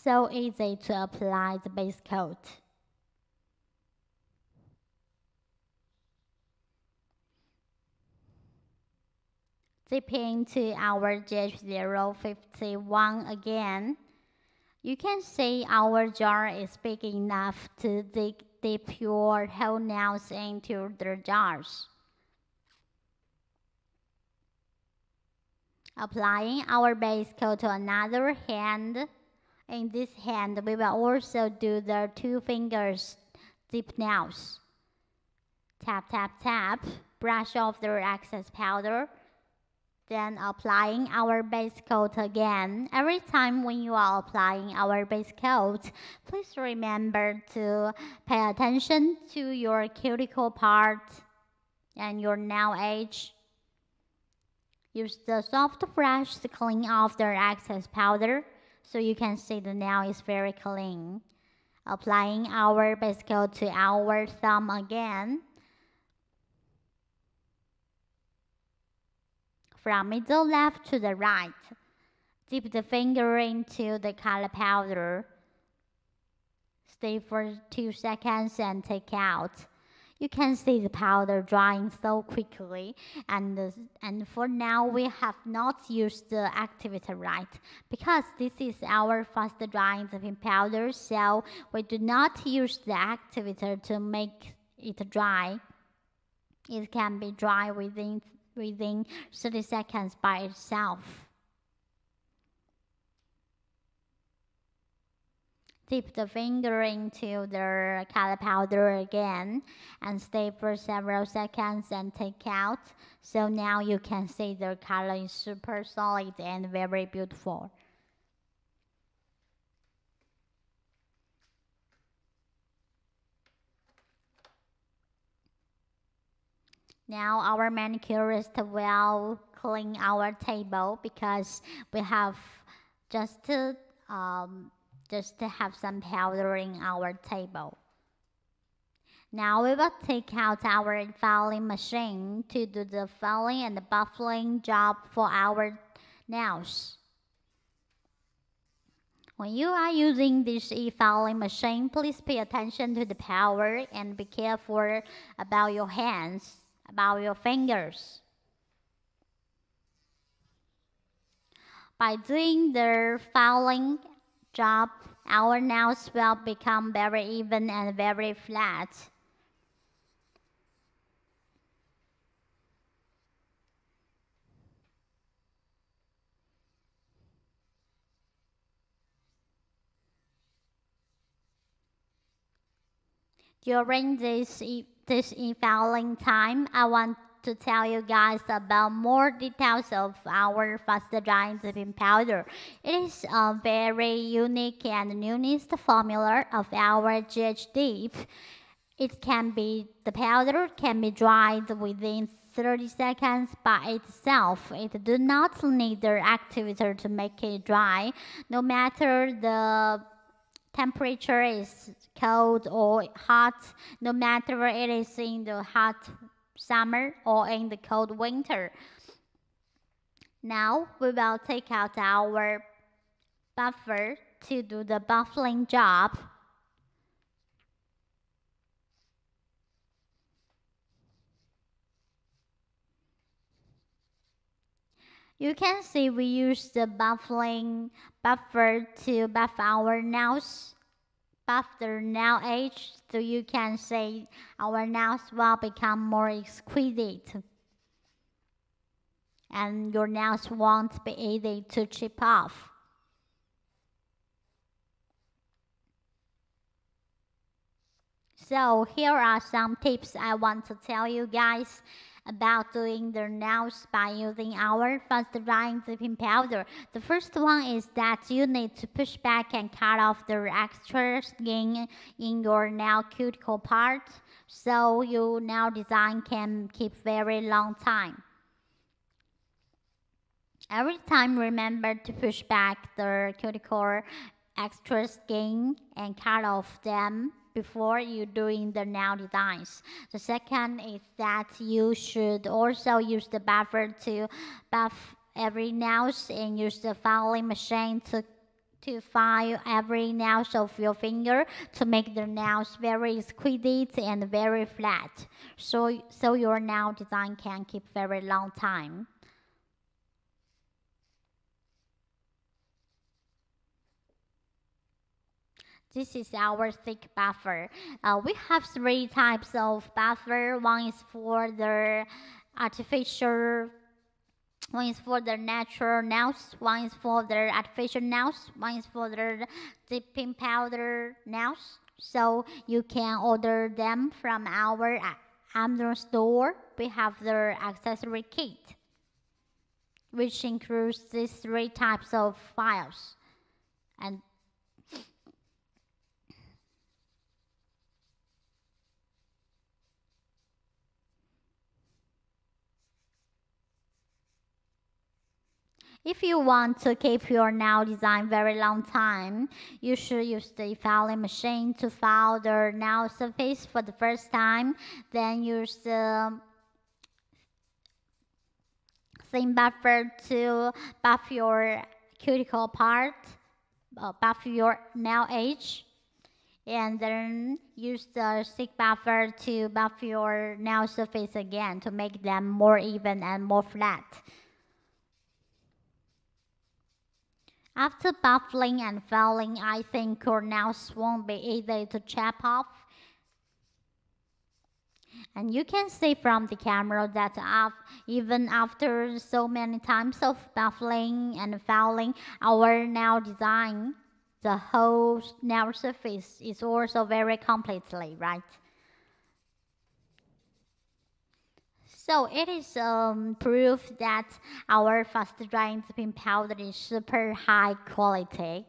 So easy to apply the base coat. Dipping to our GH051 again. You can see our jar is big enough to dip your whole nails into the jars. Applying our base coat to another hand. In this hand, we will also do the 2 fingers dip nails. Tap, tap, tap. Brush off the excess powder. Then applying our base coat again. Every time when you are applying our base coat, please remember to pay attention to your cuticle part and your nail edge. Use the soft brush to clean off the excess powder so you can see the nail is very clean. Applying our base coat to our thumb again. From middle left to the right, dip the finger into the color powder. Stay for 2 seconds and take out. You can see the powder drying so quickly, and for now we have not used the activator right because this is our fast drying dipping powder, so we do not use the activator to make it dry. It can be dry within 30 seconds by itself. Dip the finger into the color powder again and stay for several seconds and take out. So now you can see the color is super solid and very beautiful. Now our manicurist will clean our table because we have just to have some powder in our table. Now we will take out our filing machine to do the filing and the buffling job for our nails. When you are using this e-filing machine, please pay attention to the power and be careful about your hands, about your fingers. By doing the filing job, our nails will become very even and very flat. During this e-filing time, I want to tell you guys about more details of our fast drying dipping powder. It is a very unique and newest formula of our GHDip. The powder can be dried within 30 seconds by itself. It do not need the activator to make it dry. No matter the temperature is cold or hot, no matter it is in the hot summer or in the cold winter. Now we will take out our buffer to do the buffling job. You can see we use the buffling buffer to buff our nails, buff the nail edge, so you can see our nails will become more exquisite. And your nails won't be easy to chip off. So here are some tips I want to tell you guys about doing their nails by using our fast drying dipping powder. The first one is that you need to push back and cut off the extra skin in your nail cuticle part so your nail design can keep very long time. Every time remember to push back the cuticle extra skin and cut off them before you doing the nail designs. The second is that you should also use the buffer to buff every nails and use the filing machine to file every nail of your finger to make the nails very exquisite and very flat, so your nail design can keep very long time. This is our thick buffer. We have three types of buffer. One is for the artificial, one is for the natural nails, one is for the artificial nails, one is for the dipping powder nails. So you can order them from our Amazon store. We have the accessory kit, which includes these three types of files. And if you want to keep your nail design very long time, you should use the filing machine to file the nail surface for the first time. Then use the thin buffer to buff your cuticle part, buff your nail edge. And then use the stick buffer to buff your nail surface again to make them more even and more flat. After buffing and filing, I think your nails won't be easy to chop off. And you can see from the camera that even after so many times of buffing and filing, our nail design, the whole nail surface is also very completely, right? So it is proof that our fast drying dipping powder is super high quality.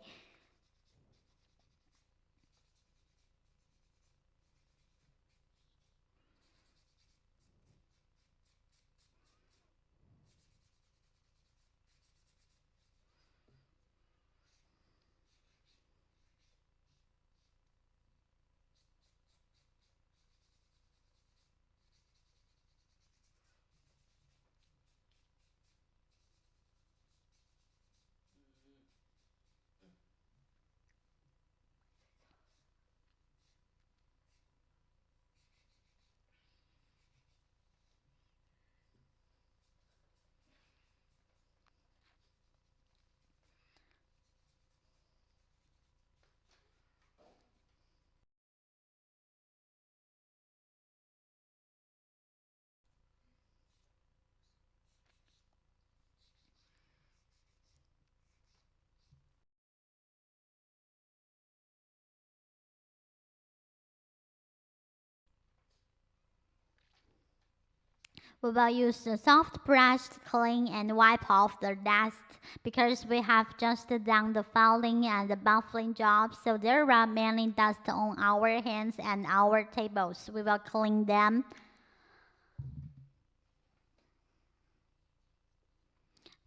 We will use a soft brush to clean and wipe off the dust because we have just done the filing and the buffing job, so there are many dust on our hands and our tables. We will clean them.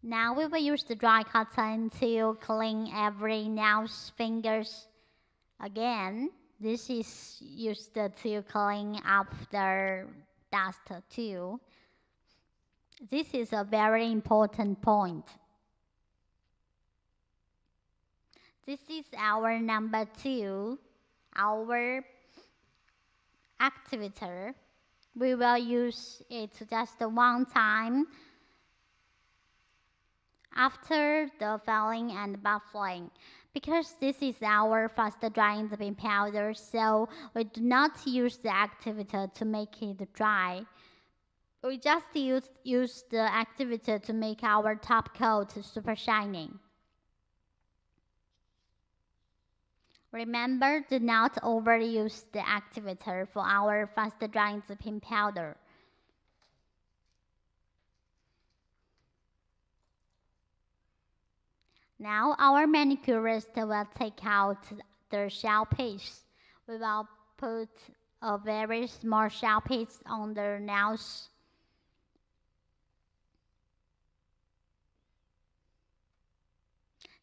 Now we will use the dry cotton to clean every nail's fingers again. This is used to clean up the dust too. This is a very important point. This is our number 2, our activator. We will use it just one time after the filing and buffing. Because this is our fast drying dipping powder, so we do not use the activator to make it dry. We just use the activator to make our top coat super shiny. Remember, do not overuse the activator for our fast drying dipping powder. Now our manicurist will take out the shell piece. We will put a very small shell piece on the nails.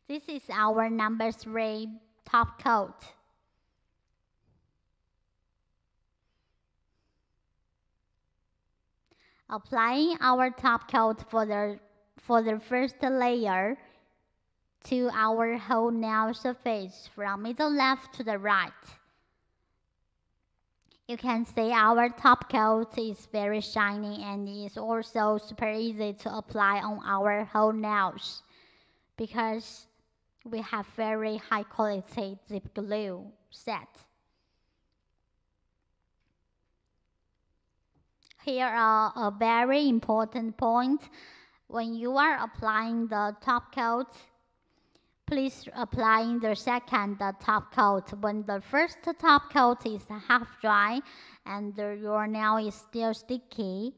This is our number 3 top coat. Applying our top coat for the first layer, to our whole nail surface from middle left to the right. You can see our top coat is very shiny and is also super easy to apply on our whole nails because we have very high quality zip glue set. Here are a very important point. When you are applying the top coat, please apply the second top coat when the first top coat is half dry and your nail is still sticky,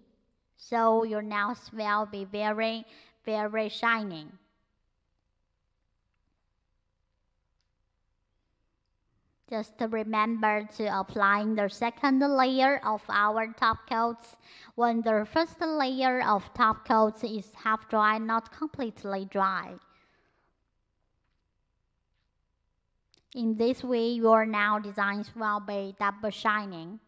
so your nails will be very, very shiny. Just remember to apply the second layer of our top coats when the first layer of top coat is half dry, not completely dry. In this way, your nail designs will be double shining.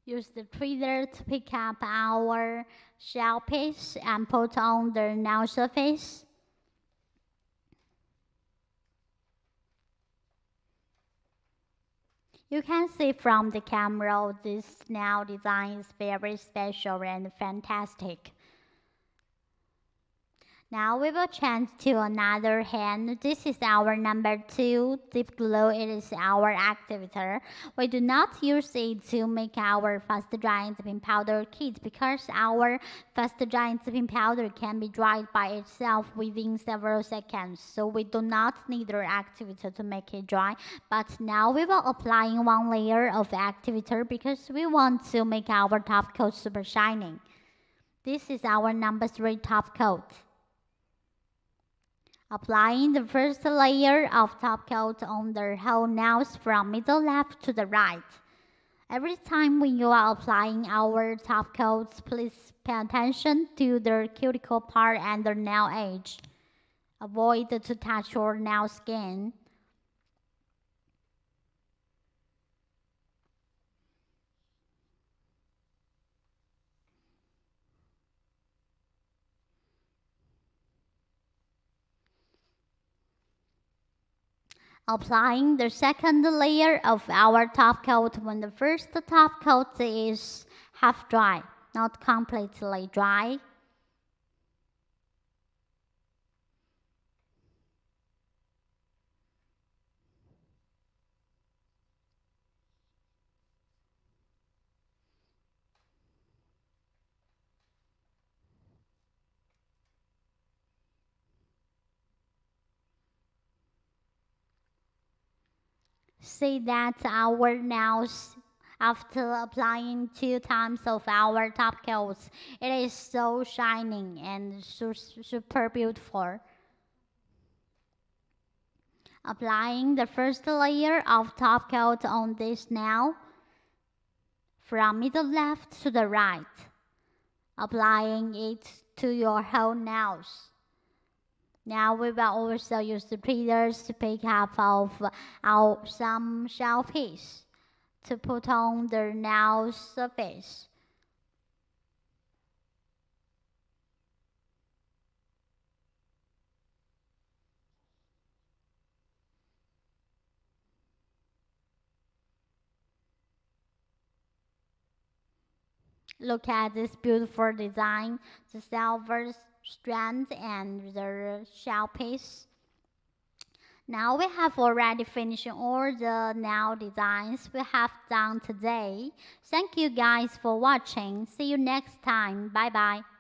Use the tweezer to pick up our shell piece and put on the nail surface. You can see from the camera this nail design is very special and fantastic. Now we will change to another hand. This is our number 2 dip glue. It is our activator. We do not use it to make our fast drying dipping powder kit because our fast drying dipping powder can be dried by itself within several seconds. So we do not need our activator to make it dry. But now we will apply one layer of activator because we want to make our top coat super shining. This is our number 3 top coat. Applying the first layer of top coat on the whole nails from middle left to the right. Every time when you are applying our top coats, please pay attention to the cuticle part and the nail edge. Avoid to touch your nail skin. Applying the second layer of our top coat when the first top coat is half dry, not completely dry. See that our nails, after applying 2 times of our top coats, it is so shining and super beautiful. Applying the first layer of top coat on this nail from middle left to the right. Applying it to your whole nails. Now we will also use the tweezers to pick up some shell piece to put on the nail surface. Look at this beautiful design, the silver strand and the shell piece. Now we have already finished all the nail designs we have done today. Thank you guys for watching. See you next time. Bye bye.